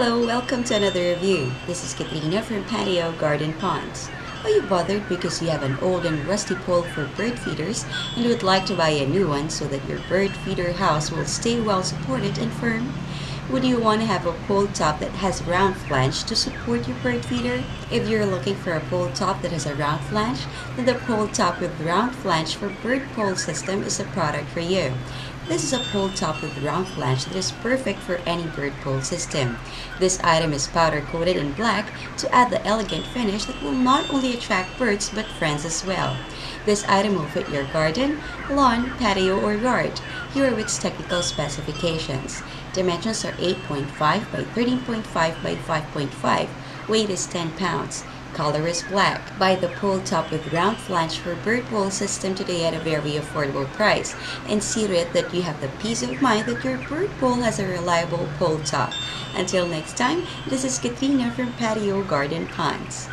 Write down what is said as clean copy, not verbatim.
Hello, welcome to another review. This is Katrina from Patio Garden Ponds. Are you bothered because you have an old and rusty pole for bird feeders and would like to buy a new one so that your bird feeder house will stay well supported and firm? Would you want to have a pole top that has round flange to support your bird feeder? If you're looking for a pole top that has a round flange, then the pole top with round flange for bird pole system is a product for you. This is a pole top with round flange that is perfect for any bird pole system. This item is powder coated in black to add the elegant finish that will not only attract birds but friends as well. This item will fit your garden, lawn, patio, or yard. Here are its technical specifications. Dimensions are 8.5 by 13.5 by 5.5. Weight is 10 pounds. Color is black. Buy the pole top with round flange for bird pole system today at a very affordable price and see to it that you have the peace of mind that your bird pole has a reliable pole top. Until next time, this is Katrina from Patio Garden Ponds.